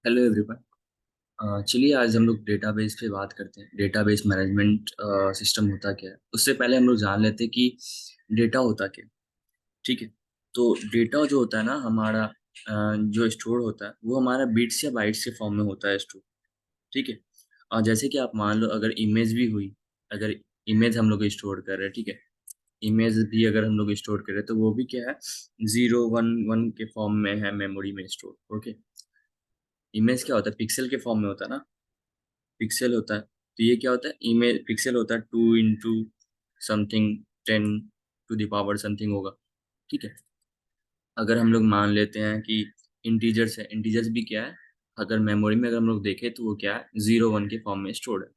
Hello everyone. चलिए आज हम लोग डेटाबेस पे बात करते हैं। डेटाबेस मैनेजमेंट सिस्टम होता क्या है, उससे पहले हम लोग जान लेते हैं कि डेटा होता क्या है। ठीक है। तो डेटा जो होता है ना हमारा, जो स्टोर होता है वो हमारा बिट्स या बाइट्स के फॉर्म में होता है स्टोर। ठीक है। जैसे कि आप मान लो अगर इमेज भी हुई, अगर इमेज हम लोग स्टोर कर रहे हैं, ठीक है, इमेज भी अगर हम लोग स्टोर कर रहे हैं तो वो भी क्या है, 0 1 1 के फॉर्म में है मेमोरी में स्टोर। ओके। इमेज क्या होता है, पिक्सल के फॉर्म में होता है ना, पिक्सल होता है। तो ये क्या होता है, इमेज पिक्सल होता है 2 into something 10 to the power something होगा। ठीक है। अगर हम लोग मान लेते हैं कि इंटीजर्स है, इंटीजर्स भी क्या है, अगर मेमोरी में अगर हम लोग देखें तो वो क्या है, 0 1 के फॉर्म में स्टोर्ड है।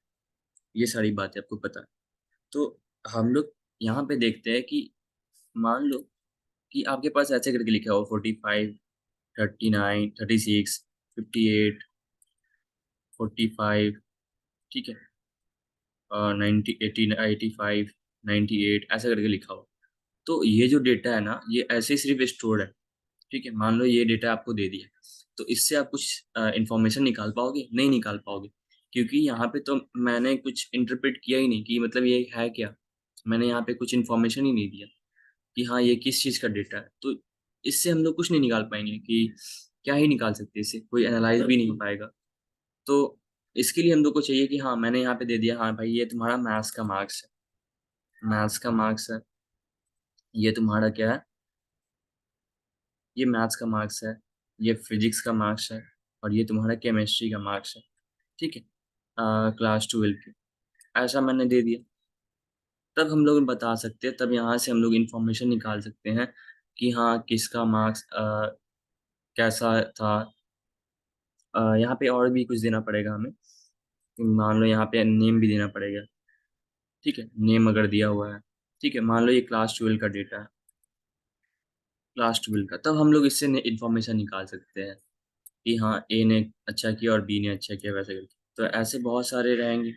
ये सारी बातें आपको पता है। तो हम लोग यहाँ पे देखते हैं कि मान लो कि आपके पास ऐसे करके लिखा हो 45 39 36 58 45। ठीक है। 90 80 85 98 ऐसा करके लिखा हो। तो ये जो डेटा है ना, ये ऐसे ही सिर्फ स्टोर्ड है। ठीक है। मान लो ये डेटा आपको दे दिया, तो इससे आप कुछ इंफॉर्मेशन निकाल पाओगे? नहीं निकाल पाओगे, क्योंकि यहाँ पे तो मैंने कुछ इंटरप्रेट किया ही नहीं कि मतलब ये है क्या। मैंने यहाँ पे कुछ इन्फॉर्मेशन ही नहीं दिया कि हाँ ये किस चीज़ का डेटा है। तो इससे हम लोग कुछ नहीं निकाल पाएंगे कि क्या ही निकाल सकते हैं, इससे कोई एनालाइज भी नहीं हो पाएगा। तो इसके लिए हम लोग को चाहिए कि हाँ मैंने यहाँ पे दे दिया, हाँ भाई ये तुम्हारा मैथ्स का मार्क्स है, मैथ्स का मार्क्स है, ये तुम्हारा क्या है, ये मैथ्स का मार्क्स है, ये फिजिक्स का मार्क्स है, और ये तुम्हारा केमिस्ट्री का मार्क्स है। ठीक है। क्लास 12 के, ऐसा मैंने दे दिया। तब हम लोग बता सकते हैं, तब यहाँ से हम लोग इंफॉर्मेशन निकाल सकते हैं कि हाँ किसका मार्क्स कैसा था। यहाँ पे और भी कुछ देना पड़ेगा हमें। मान लो यहाँ पे नेम भी देना पड़ेगा। ठीक है, नेम अगर दिया हुआ है। ठीक है, मान लो ये क्लास 12 का डेटा है, क्लास 12 का, तब हम लोग इससे इंफॉर्मेशन निकाल सकते हैं कि हाँ ए ने अच्छा किया और बी ने अच्छा किया, वैसे करके। तो ऐसे बहुत सारे रहेंगे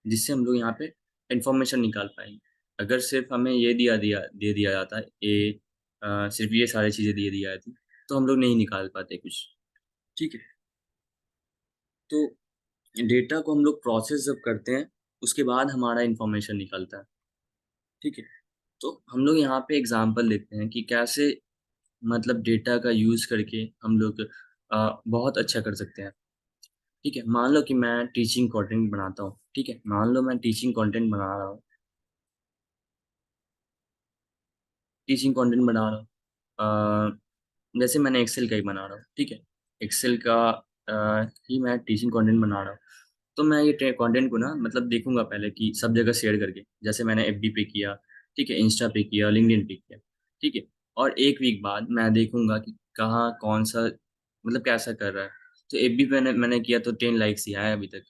जिससे हम लोग यहाँ पे इंफॉर्मेशन निकाल पाएंगे। अगर सिर्फ हमें ये दे दिया जाता है ए, सिर्फ ये सारी चीज़ें दे दिया जाती तो हम लोग नहीं निकाल पाते कुछ। ठीक है। तो डेटा को हम लोग प्रोसेस जब करते हैं, उसके बाद हमारा इंफॉर्मेशन निकलता है। ठीक है। तो हम लोग यहाँ पे एग्जांपल लेते हैं कि कैसे मतलब डेटा का यूज़ करके हम लोग बहुत अच्छा कर सकते हैं। ठीक है। मान लो कि मैं टीचिंग कंटेंट बनाता हूँ। ठीक है, मान लो मैं टीचिंग कंटेंट बना रहा हूँ, टीचिंग कंटेंट बना रहा हूँ। जैसे मैंने एक्सेल का ही बना रहा हूँ। ठीक है, एक्सेल का ही मैं टीचिंग कंटेंट बना रहा हूँ। तो मैं ये कंटेंट को ना मतलब देखूंगा पहले कि सब जगह शेयर करके, जैसे मैंने एफबी पे किया, ठीक है, इंस्टा पे किया, लिंक्डइन पे किया। ठीक है। और एक वीक बाद मैं देखूंगा कि कहाँ कौन सा मतलब कैसा कर रहा है। तो एफबी पे मैंने किया तो 10 लाइक्स ही आया अभी तक।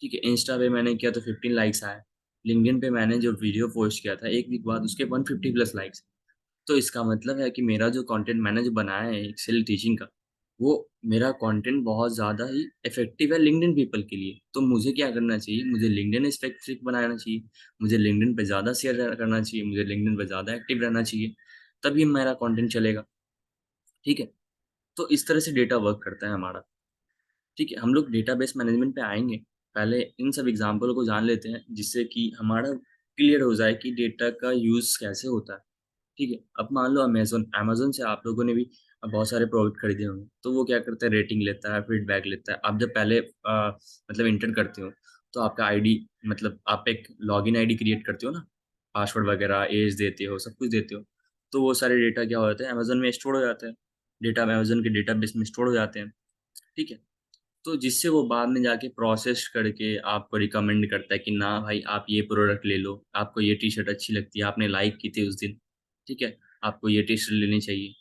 ठीक है, इंस्टा पे मैंने किया तो 15 लाइक्स आए। लिंक्डइन पे मैंने जो वीडियो पोस्ट किया था एक वीक बाद उसके 150+ लाइक्स। तो इसका मतलब है कि मेरा जो कंटेंट मैंने जो बनाया है एक्सेल टीचिंग का, वो मेरा कंटेंट बहुत ज़्यादा ही इफेक्टिव है लिंक्डइन पीपल के लिए। तो मुझे क्या करना चाहिए, मुझे लिंक्डइन स्पेसिफिक बनाना चाहिए, मुझे लिंक्डइन पे ज़्यादा शेयर करना चाहिए, मुझे लिंक्डइन पे ज़्यादा एक्टिव रहना चाहिए, तभी मेरा कंटेंट चलेगा। ठीक है। तो इस तरह से डेटा वर्क करता है हमारा। ठीक है, हम लोग डेटाबेस मैनेजमेंट पे आएंगे। पहले इन सब एग्जाम्पल को जान लेते हैं जिससे कि हमारा क्लियर हो जाए कि डेटा का यूज़ कैसे होता है। ठीक है। अब मान लो अमेज़न, अमेज़न से आप लोगों ने भी बहुत सारे प्रोडक्ट खरीदे होंगे, तो वो क्या करता है, रेटिंग लेता है, फीडबैक लेता है। आप जब पहले मतलब एंटर करते हो, तो आपका आईडी, मतलब आप एक लॉगिन आईडी क्रिएट करते हो ना, पासवर्ड वगैरह, एज देते हो, सब कुछ देते हो। तो वो सारे डेटा क्या हो जाते हैं, अमेज़न में स्टोर हो जाते हैं। डेटा अमेज़न के डेटाबेस में स्टोर हो जाते हैं। ठीक है। तो जिससे वो बाद में जाके प्रोसेस करके आपको रिकमेंड करता है कि ना भाई आप ये प्रोडक्ट ले लो, आपको ये टी शर्ट अच्छी लगती है, आपने लाइक की थी उस दिन। ठीक है, आपको ये टी शर्ट लेनी चाहिए।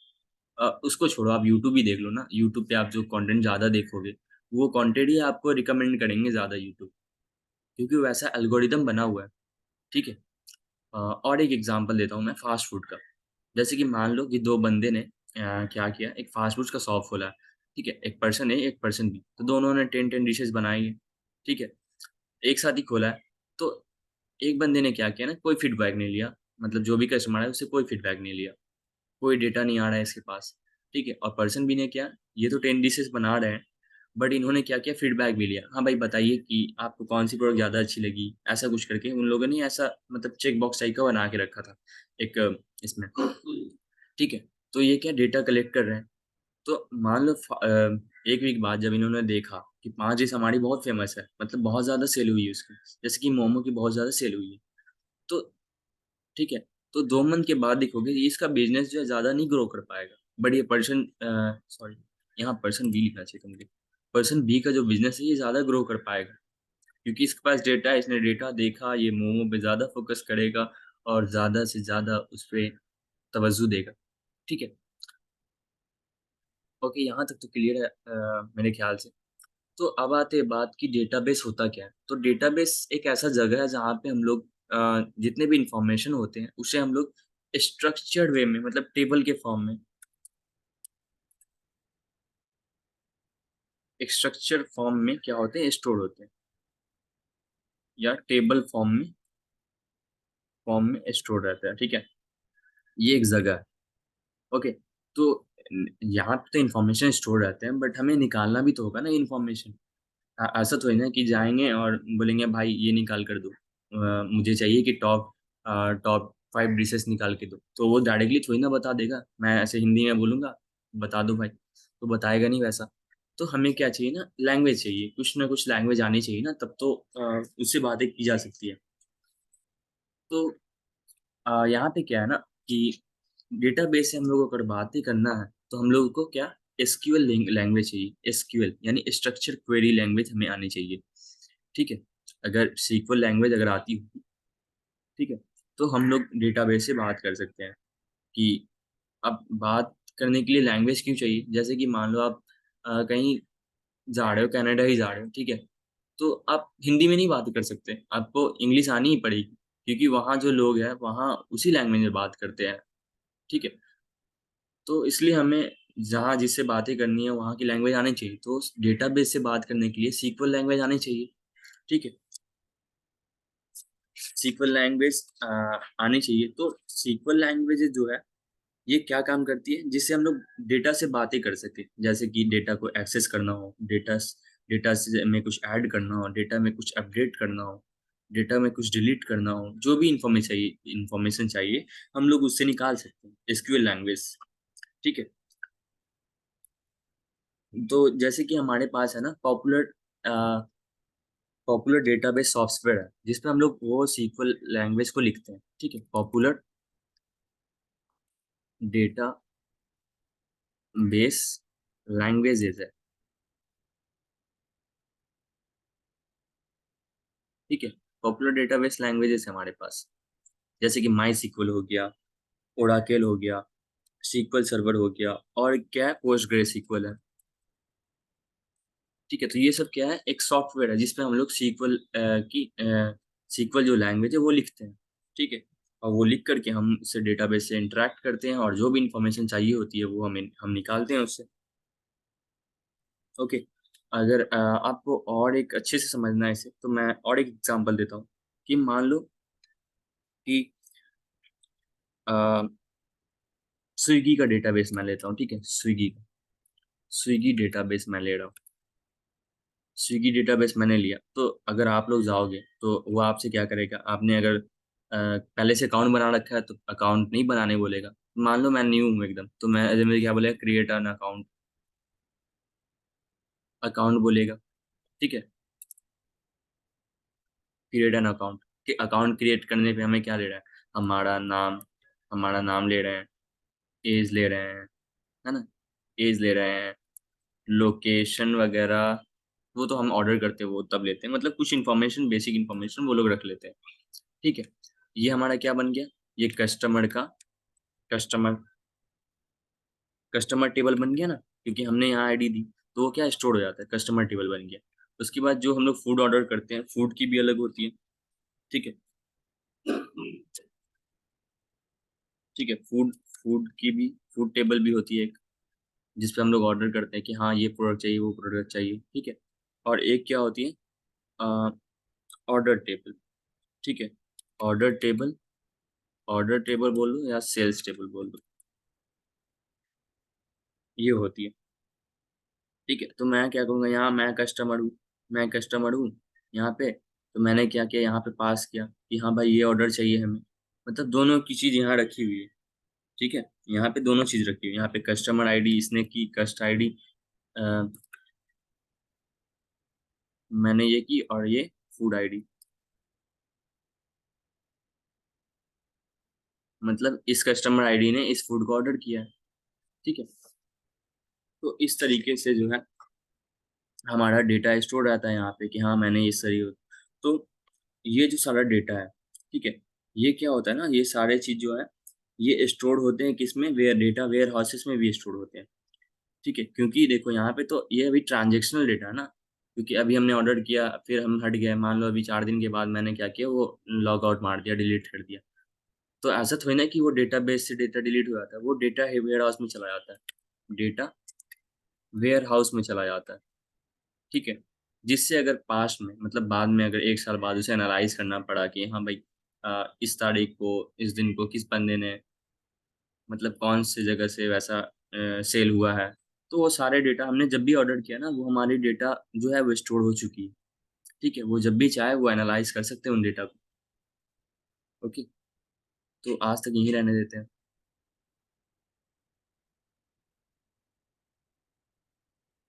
उसको छोड़ो, आप यूट्यूब ही देख लो ना, यूट्यूब पे आप जो कंटेंट ज़्यादा देखोगे, वो कंटेंट ही आपको रिकमेंड करेंगे ज़्यादा यूट्यूब, क्योंकि वैसा एल्गोरिदम बना हुआ है। ठीक है। और एक एग्जांपल देता हूँ मैं फास्ट फूड का। जैसे कि मान लो कि दो बंदे ने क्या किया, एक फास्ट फूड का शॉप खोला है। ठीक है, एक पर्सन है एक पर्सन भी, तो दोनों ने 10 10 डिशेज बनाई है। ठीक है, एक साथ ही खोला है। तो एक बंदे ने क्या किया ना, कोई फीडबैक नहीं लिया, मतलब जो भी कस्टमर है उससे कोई फीडबैक नहीं लिया, कोई डेटा नहीं आ रहा है इसके पास। ठीक है, और पर्सन भी ने क्या, ये तो 10 डिशेज बना रहे हैं, बट इन्होंने क्या किया, फीडबैक भी लिया, हाँ भाई बताइए कि आपको कौन सी प्रोडक्ट ज़्यादा अच्छी लगी, ऐसा कुछ करके उन लोगों ने ऐसा मतलब चेक बॉक्स टाइप का बना के रखा था एक इसमें, ठीक है। तो ये क्या डेटा कलेक्ट कर रहे हैं। तो मान लो 1 वीक बाद जब इन्होंने देखा कि 5 डिश हमारी बहुत फेमस है, मतलब बहुत ज़्यादा सेल हुई है उसकी, जैसे कि मोमो की बहुत ज़्यादा सेल हुई है। तो ठीक है, तो 2 मंथ के बाद देखोगे ये इसका बिज़नेस जो है ज़्यादा नहीं ग्रो कर पाएगा। बट ये सॉरी, यहाँ पर्सन बी लिखना चाहिए था मुझे। पर्सन बी का जो बिज़नेस है ये ज़्यादा ग्रो कर पाएगा, क्योंकि इसके पास डेटा है, इसने डेटा देखा, ये मोमो पे ज़्यादा फ़ोकस करेगा और ज़्यादा से ज़्यादा उस पे तवज्जो देगा। ठीक है? ओके, यहाँ तक तो क्लियर है मेरे ख़्याल से। तो अब आते हैं बात कि डेटाबेस होता क्या है? तो डेटाबेस एक ऐसा जगह है जहाँ पे हम लोग जितने भी इन्फॉर्मेशन होते हैं, उसे हम लोग स्ट्रक्चर्ड वे में मतलब टेबल के फॉर्म में, एक स्ट्रक्चर फॉर्म में क्या होते हैं, स्टोर होते हैं या टेबल फॉर्म में स्टोर रहता है, ठीक है? ये एक जगह है, ओके। तो यहाँ पे तो इन्फॉर्मेशन स्टोर रहते हैं, बट हमें निकालना भी तो होगा ना इन्फॉर्मेशन। ऐसा थोड़ी ना कि जाएँगे और बोलेंगे भाई ये निकाल कर दो। मुझे चाहिए कि टॉप 5 डिशेज़ निकाल के दो। तो वो डायरेक्टली थोड़ी ना बता देगा। मैं ऐसे हिंदी में बोलूँगा, बता दो भाई, तो बताएगा नहीं वैसा। तो हमें क्या चाहिए ना, लैंग्वेज चाहिए, कुछ ना कुछ लैंग्वेज आनी चाहिए ना, तब तो उससे बातें की जा सकती है। तो यहाँ पे क्या है ना कि डेटाबेस से हम लोगों को अगर बात ही करना है, तो हम लोगों को क्या एसक्यूएल लैंग्वेज चाहिए। एसक्यूएल यानी स्ट्रक्चर क्वेरी लैंग्वेज हमें आनी चाहिए, ठीक है? अगर सीक्वल लैंग्वेज अगर आती हो, ठीक है, तो हम लोग डेटाबेस से बात कर सकते हैं कि अब बात करने के लिए लैंग्वेज क्यों चाहिए? जैसे कि मान लो आप कहीं जा रहे हो, कनाडा ही जा रहे हो, ठीक है? तो आप हिंदी में नहीं बात कर सकते, आपको इंग्लिश आनी ही पड़ेगी, क्योंकि वहाँ जो लोग हैं, वहाँ उसी लैंग्वेज में बात करते हैं, ठीक है? तो इसलिए हमें जहाँ जिससे बातें करनी है, वहाँ की लैंग्वेज आनी चाहिए। तो उस डेटाबेस से बात करने के लिए सीक्वल लैंग्वेज आनी चाहिए, ठीक है? सीक्वल लैंग्वेज आनी चाहिए। तो सीक्वल लैंग्वेजेज़ जो है, ये क्या काम करती है? जिससे हम लोग डेटा से बातें कर सकें। जैसे कि डेटा को एक्सेस करना हो, डेटा से में कुछ ऐड करना हो, डेटा में कुछ अपडेट करना हो, डेटा में कुछ डिलीट करना हो, जो भी इन्फॉर्मेशन चाहिए, हम लोग उससे निकाल सकते हैं, एसक्यूएल लैंग्वेज, ठीक है? तो जैसे कि हमारे पास है ना अ, पॉपुलर डेटाबेस सॉफ्टवेयर है, जिसपे हम लोग वो सीक्वल लैंग्वेज को लिखते हैं, ठीक है? पॉपुलर डेटाबेस लैंग्वेजेज़ है, ठीक है? पॉपुलर डेटाबेस लैंग्वेजेज़ है हमारे पास, जैसे कि माईसीक्वल हो गया, ओराकल हो गया, सीक्वल सर्वर हो गया और क्या है, पोस्टग्रेसक्यूएल है, ठीक है? तो ये सब क्या है, एक सॉफ्टवेयर है जिसपे हम लोग सीक्वल जो लैंग्वेज है वो लिखते हैं, ठीक है? और वो लिख कर के हम उससे डेटाबेस से इंटरैक्ट करते हैं और जो भी इन्फॉर्मेशन चाहिए होती है वो हम निकालते हैं उससे, ओके। अगर आपको और एक अच्छे से समझना है इसे, तो मैं और एक एग्ज़ाम्पल देता हूँ कि मान लो कि अ, स्विगी का डेटाबेस मैं लेता हूँ, ठीक है? स्विगी डेटाबेस मैं ले रहा हूँ। स्विगी डेटाबेस मैंने लिया, तो अगर आप लोग जाओगे, तो वो आपसे क्या करेगा, आपने अगर पहले से अकाउंट बना रखा है, तो अकाउंट नहीं बनाने बोलेगा। मान लो मैं न्यू हूँ एकदम, तो मुझे क्या बोलेगा, क्रिएट एन अकाउंट, अकाउंट बोलेगा, ठीक है? क्रिएट एन अकाउंट, कि अकाउंट क्रिएट करने पे हमें क्या ले रहा है, हमारा नाम हमारा नाम ले रहे हैं, ऐज ले रहे हैं, है ना? ऐज ले रहे हैं, लोकेशन वगैरह, वो तो हम ऑर्डर करते हैं, वो तब लेते हैं, मतलब कुछ इन्फॉर्मेशन, बेसिक इन्फॉर्मेशन वो लोग रख लेते हैं, ठीक है? ये हमारा क्या बन गया, ये कस्टमर कस्टमर टेबल बन गया ना, क्योंकि हमने यहाँ आईडी दी, तो वो क्या स्टोर हो जाता है, कस्टमर टेबल बन गया। उसके बाद जो हम लोग फूड ऑर्डर करते हैं, फूड की भी अलग होती है, ठीक है? ठीक है, फूड की भी फूड टेबल भी होती है एक, जिस पे हम लोग ऑर्डर करते हैं कि हाँ, ये प्रोडक्ट चाहिए, वो प्रोडक्ट चाहिए, ठीक है? और एक क्या होती है, अ, ऑर्डर टेबल, ठीक है? ऑर्डर टेबल ऑर्डर टेबल बोल दो या सेल्स टेबल बोल दो, ये होती है। ठीक है, तो मैं क्या करूँगा, यहाँ मैं कस्टमर हूँ यहाँ पे, तो मैंने क्या किया, यहाँ पे पास किया कि हाँ भाई ये ऑर्डर चाहिए हमें। मतलब दोनों की चीज़ यहाँ रखी हुई है, ठीक है? यहाँ पे दोनों चीज़ रखी हुई है, यहाँ पे कस्टमर आईडी इसने की, कस्ट आईडी अ, मैंने ये की और ये फूड आईडी। मतलब इस कस्टमर आईडी ने इस फूड को ऑर्डर किया है, ठीक है? तो इस तरीके से जो है हमारा डेटा स्टोर रहता है यहाँ पे कि हाँ, मैंने इस तरीके तो ये जो सारा डेटा है, ठीक है? ये क्या होता है ना, ये सारे चीज़ जो है, ये स्टोर होते हैं किसमें? डेटा वेयर हाउसेस में भी स्टोर होते हैं, ठीक है? क्योंकि देखो यहाँ पे तो ये अभी ट्रांज़ैक्शनल डेटा है ना, क्योंकि अभी हमने ऑर्डर किया, फिर हम हट गए, मान लो अभी 4 दिन के बाद मैंने क्या किया, वो लॉग आउट मार दिया, डिलीट कर दिया। तो ऐसा थोड़ी ना कि वो डेटाबेस से डेटा डिलीट हो जाता है, वो डेटा है वेयर हाउस में चला जाता है, डेटा वेयर हाउस में चला जाता है। ठीक है? जिससे अगर पास्ट में मतलब बाद में अगर 1 साल बाद उसे एनालाइज़ करना पड़ा कि हाँ भाई इस तारीख को, इस दिन को किस बंदे ने मतलब कौन सी जगह से वैसा सेल हुआ है। तो वो सारे डेटा हमने जब भी ऑर्डर किया ना, वो हमारी डेटा जो है वो स्टोर हो चुकी है। ठीक है? वो जब भी चाहे वो एनालाइज़ कर सकते हैं उन डेटा को। ओके? तो आज तक यहीं रहने देते हैं।